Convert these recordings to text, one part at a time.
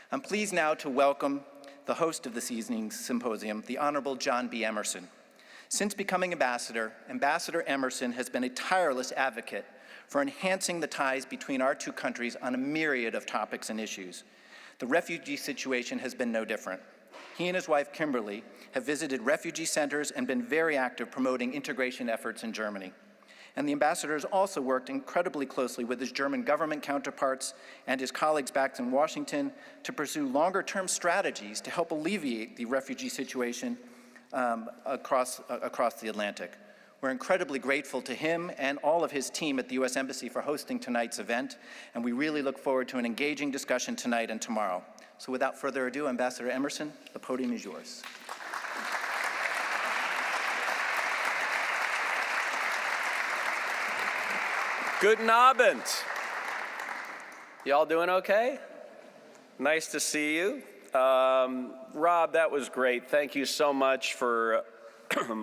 I'm pleased now to welcome the host of this evening's symposium, the Honorable John B. Emerson. Since becoming ambassador, Ambassador Emerson has been a tireless advocate for enhancing the ties between our two countries on a myriad of topics and issues. The refugee situation has been no different. He and his wife, Kimberly, have visited refugee centers and been very active promoting integration efforts in Germany. And the ambassador has also worked incredibly closely with his German government counterparts and his colleagues back in Washington to pursue longer-term strategies to help alleviate the refugee situation across the Atlantic. We're incredibly grateful to him and all of his team at the U.S. Embassy for hosting tonight's event, and we really look forward to an engaging discussion tonight and tomorrow. So without further ado, Ambassador Emerson, the podium is yours. Guten Abend. Y'all doing okay? Nice to see you. Rob, that was great. Thank you so much for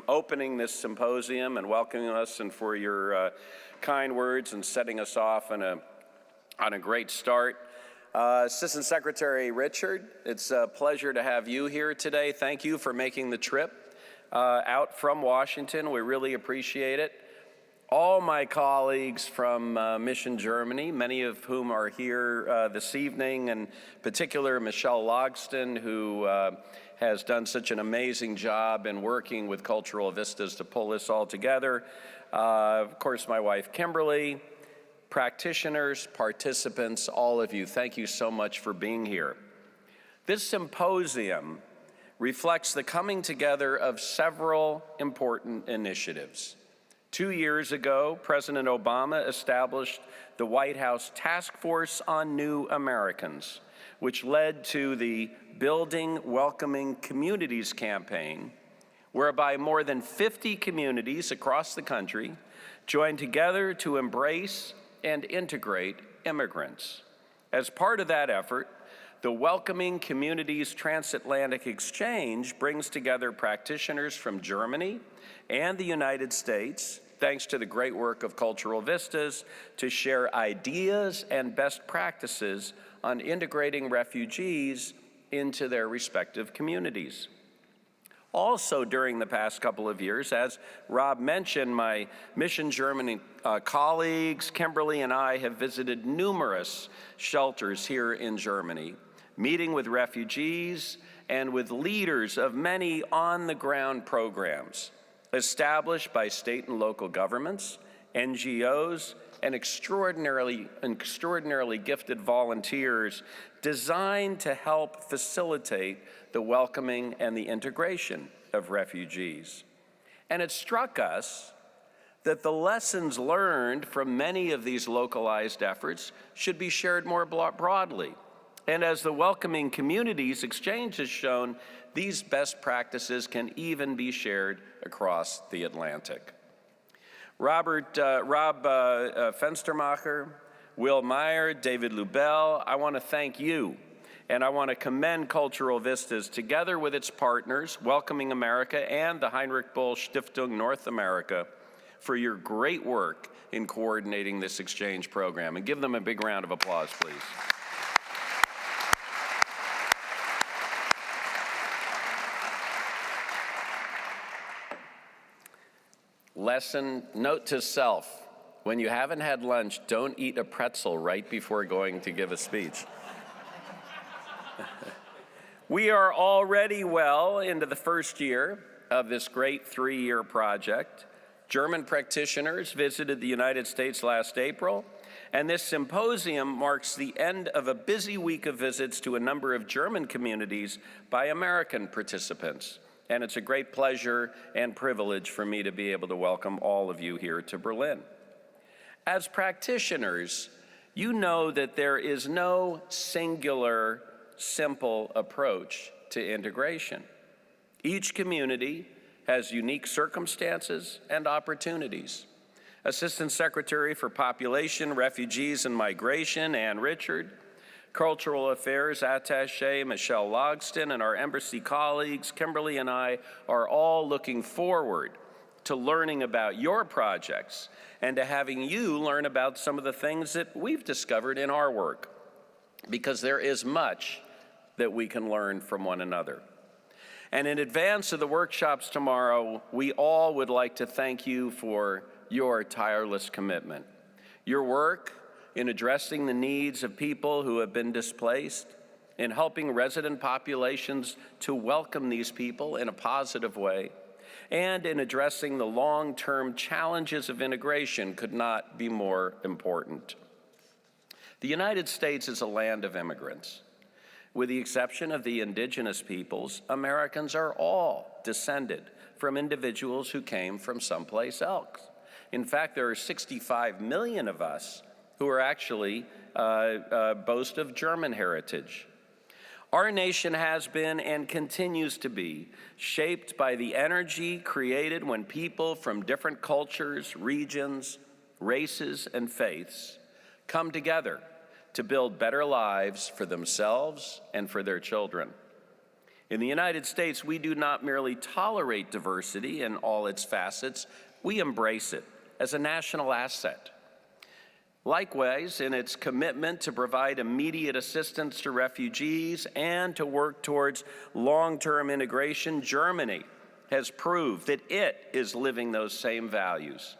opening this symposium and welcoming us, and for your kind words and setting us off on a great start. Assistant Secretary Richard, it's a pleasure to have you here today. Thank you for making the trip out from Washington. We really appreciate it. All my colleagues from Mission Germany, many of whom are here this evening, and in particular Michelle Logston, who has done such an amazing job in working with Cultural Vistas to pull this all together. Of course, my wife Kimberly, practitioners, participants, all of you, thank you so much for being here. This symposium reflects the coming together of several important initiatives. 2 years ago, President Obama established the White House Task Force on New Americans, which led to the Building Welcoming Communities campaign, whereby more than 50 communities across the country joined together to embrace and integrate immigrants. As part of that effort, the Welcoming Communities Transatlantic Exchange brings together practitioners from Germany and the United States, thanks to the great work of Cultural Vistas, to share ideas and best practices on integrating refugees into their respective communities. Also, during the past couple of years, as Rob mentioned, my Mission Germany colleagues, Kimberly and I, have visited numerous shelters here in Germany, meeting with refugees and with leaders of many on-the-ground programs established by state and local governments, NGOs, and extraordinarily gifted volunteers designed to help facilitate the welcoming and the integration of refugees. And it struck us that the lessons learned from many of these localized efforts should be shared more broadly. And as the Welcoming Communities Exchange has shown, these best practices can even be shared across the Atlantic. Rob Fenstermacher, Will Meyer, David Lubell, I want to thank you, and I want to commend Cultural Vistas together with its partners, Welcoming America and the Heinrich Böll Stiftung North America, for your great work in coordinating this exchange program. And give them a big round of applause, please. Note to self, when you haven't had lunch, don't eat a pretzel right before going to give a speech. We are already well into the first year of this great 3-year project. German practitioners visited the United States last April, and this symposium marks the end of a busy week of visits to a number of German communities by American participants. And it's a great pleasure and privilege for me to be able to welcome all of you here to Berlin. As practitioners, you know that there is no singular, simple approach to integration. Each community has unique circumstances and opportunities. Assistant Secretary for Population, Refugees, and Migration, Ann Richard, Cultural Affairs Attaché Michelle Logston, and our embassy colleagues, Kimberly and I, are all looking forward to learning about your projects and to having you learn about some of the things that we've discovered in our work, because there is much that we can learn from one another. And in advance of the workshops tomorrow, we all would like to thank you for your tireless commitment. Your work in addressing the needs of people who have been displaced, in helping resident populations to welcome these people in a positive way, and in addressing the long-term challenges of integration could not be more important. The United States is a land of immigrants. With the exception of the indigenous peoples, Americans are all descended from individuals who came from someplace else. In fact, there are 65 million of us who are actually boast of German heritage. Our nation has been and continues to be shaped by the energy created when people from different cultures, regions, races, and faiths come together to build better lives for themselves and for their children. In the United States, we do not merely tolerate diversity in all its facets, we embrace it as a national asset. Likewise, in its commitment to provide immediate assistance to refugees and to work towards long-term integration, Germany has proved that it is living those same values.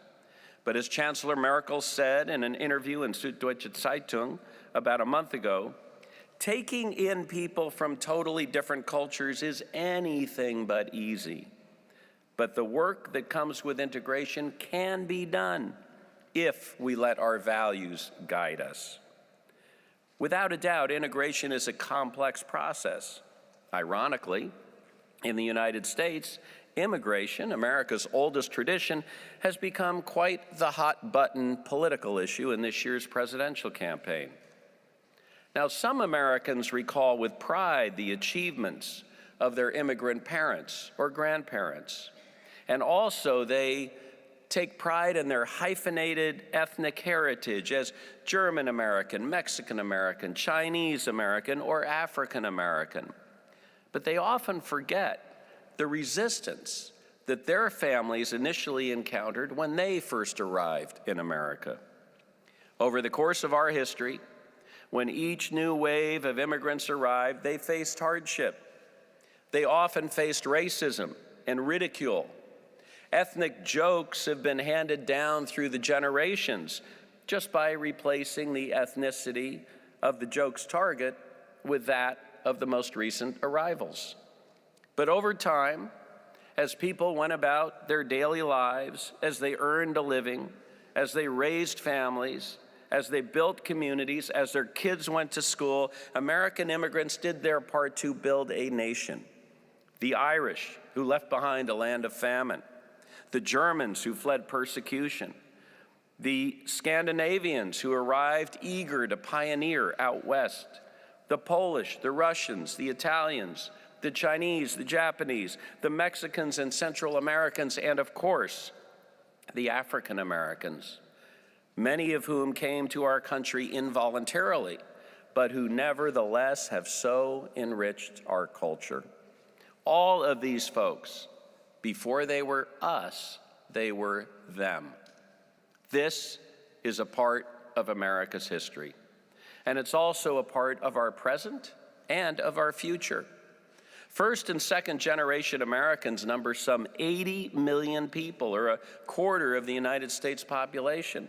But as Chancellor Merkel said in an interview in Süddeutsche Zeitung about a month ago, taking in people from totally different cultures is anything but easy. But the work that comes with integration can be done if we let our values guide us. Without a doubt, integration is a complex process. Ironically, in the United States, immigration, America's oldest tradition, has become quite the hot-button political issue in this year's presidential campaign. Now, some Americans recall with pride the achievements of their immigrant parents or grandparents, and also they take pride in their hyphenated ethnic heritage as German American, Mexican American, Chinese American, or African American. But they often forget the resistance that their families initially encountered when they first arrived in America. Over the course of our history, when each new wave of immigrants arrived, they faced hardship. They often faced racism and ridicule. Ethnic jokes have been handed down through the generations just by replacing the ethnicity of the joke's target with that of the most recent arrivals. But over time, as people went about their daily lives, as they earned a living, as they raised families, as they built communities, as their kids went to school, American immigrants did their part to build a nation. The Irish, who left behind a land of famine, the Germans who fled persecution, the Scandinavians who arrived eager to pioneer out west, the Polish, the Russians, the Italians, the Chinese, the Japanese, the Mexicans and Central Americans, and of course, the African Americans, many of whom came to our country involuntarily, but who nevertheless have so enriched our culture. All of these folks, before they were us, they were them. This is a part of America's history, and it's also a part of our present and of our future. First and second generation Americans number some 80 million people, or a quarter of the United States population.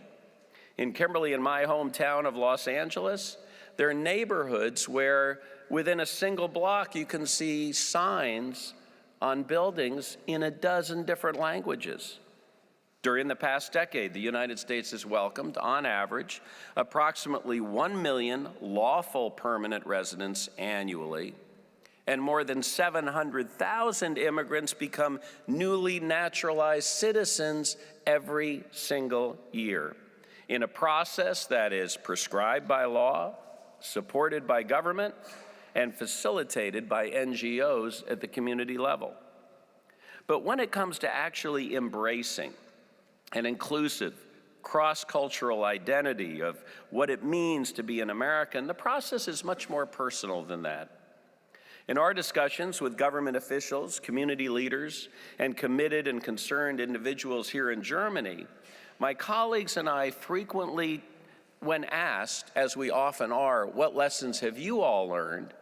In Kimberly, in my hometown of Los Angeles, there are neighborhoods where within a single block you can see signs on buildings in a dozen different languages. During the past decade, the United States has welcomed, on average, approximately 1 million lawful permanent residents annually, and more than 700,000 immigrants become newly naturalized citizens every single year, in a process that is prescribed by law, supported by government, and facilitated by NGOs at the community level. But when it comes to actually embracing an inclusive, cross-cultural identity of what it means to be an American, the process is much more personal than that. In our discussions with government officials, community leaders, and committed and concerned individuals here in Germany, my colleagues and I frequently, when asked, as we often are, what lessons have you all learned,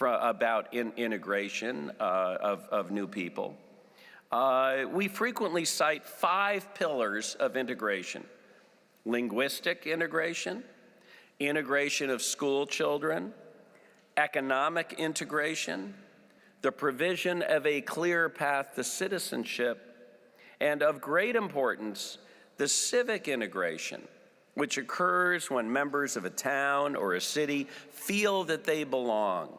about integration of new people. We frequently cite 5 pillars of integration: linguistic integration, integration of school children, economic integration, the provision of a clear path to citizenship, and of great importance, the civic integration, which occurs when members of a town or a city feel that they belong,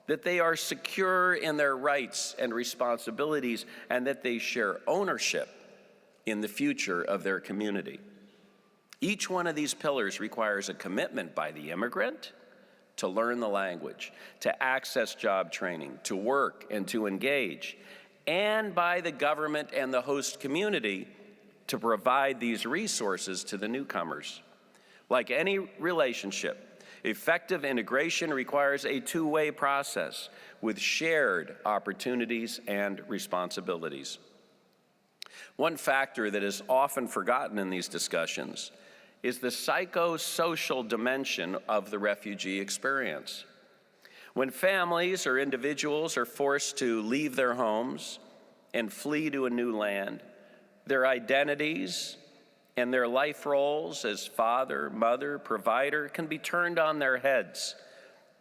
that they are secure in their rights and responsibilities, and that they share ownership in the future of their community. Each one of these pillars requires a commitment by the immigrant to learn the language, to access job training, to work and to engage, and by the government and the host community to provide these resources to the newcomers. Like any relationship, effective integration requires a two-way process with shared opportunities and responsibilities. One factor that is often forgotten in these discussions is the psychosocial dimension of the refugee experience. When families or individuals are forced to leave their homes and flee to a new land, their identities and their life roles as father, mother, provider can be turned on their heads.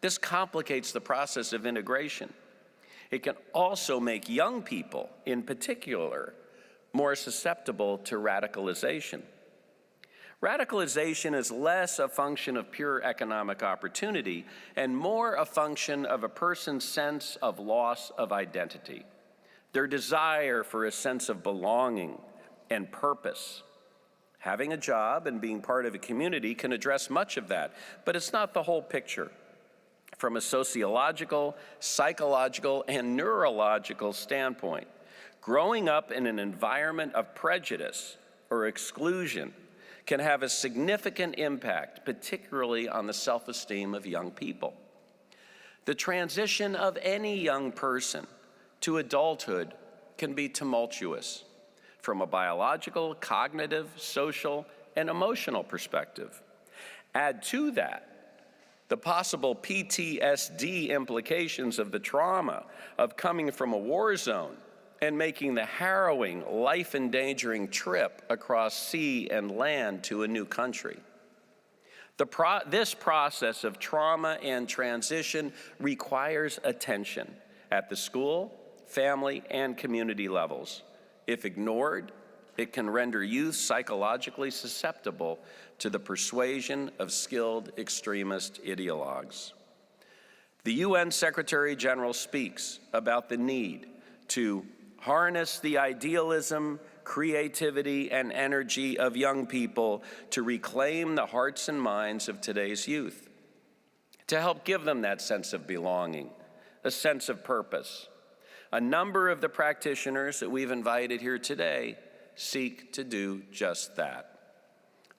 This complicates the process of integration. It can also make young people, in particular, more susceptible to radicalization. Radicalization is less a function of pure economic opportunity and more a function of a person's sense of loss of identity, their desire for a sense of belonging and purpose. Having a job and being part of a community can address much of that, but it's not the whole picture. From a sociological, psychological, and neurological standpoint, growing up in an environment of prejudice or exclusion can have a significant impact, particularly on the self-esteem of young people. The transition of any young person to adulthood can be tumultuous from a biological, cognitive, social, and emotional perspective. Add to that the possible PTSD implications of the trauma of coming from a war zone and making the harrowing, life-endangering trip across sea and land to a new country. This process of trauma and transition requires attention at the school, family, and community levels. If ignored, it can render youth psychologically susceptible to the persuasion of skilled extremist ideologues. The UN Secretary General speaks about the need to harness the idealism, creativity, and energy of young people to reclaim the hearts and minds of today's youth, to help give them that sense of belonging, a sense of purpose. A number of the practitioners that we've invited here today seek to do just that.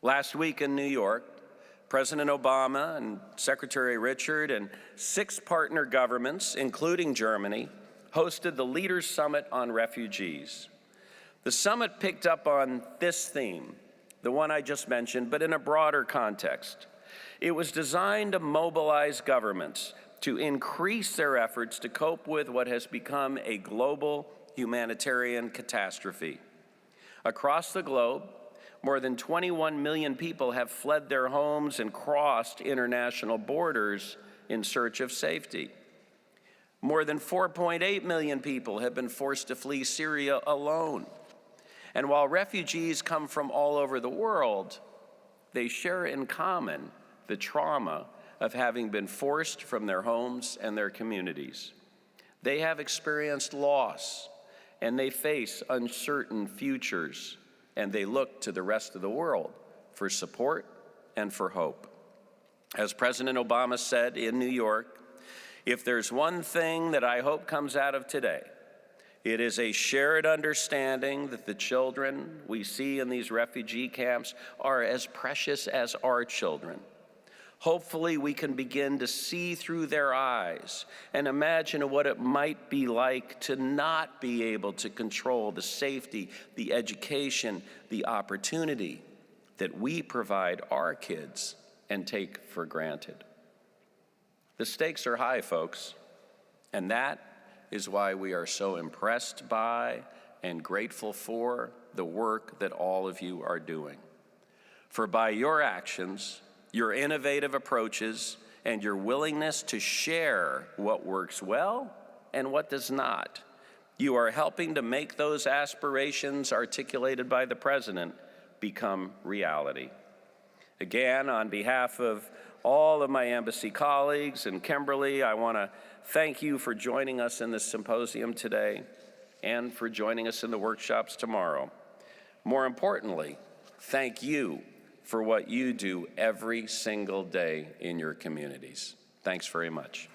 Last week in New York, President Obama and Secretary Richard and 6 partner governments, including Germany, hosted the Leaders' Summit on Refugees. The summit picked up on this theme, the one I just mentioned, but in a broader context. It was designed to mobilize governments to increase their efforts to cope with what has become a global humanitarian catastrophe. Across the globe, more than 21 million people have fled their homes and crossed international borders in search of safety. More than 4.8 million people have been forced to flee Syria alone. And while refugees come from all over the world, they share in common the trauma of having been forced from their homes and their communities. They have experienced loss, and they face uncertain futures, and they look to the rest of the world for support and for hope. As President Obama said in New York, if there's one thing that I hope comes out of today, it is a shared understanding that the children we see in these refugee camps are as precious as our children. Hopefully we can begin to see through their eyes and imagine what it might be like to not be able to control the safety, the education, the opportunity that we provide our kids and take for granted. The stakes are high, folks. And that is why we are so impressed by and grateful for the work that all of you are doing. For by your actions, your innovative approaches, and your willingness to share what works well and what does not, you are helping to make those aspirations articulated by the President become reality. Again, on behalf of all of my embassy colleagues and Kimberly, I want to thank you for joining us in this symposium today and for joining us in the workshops tomorrow. More importantly, thank you for what you do every single day in your communities. Thanks very much.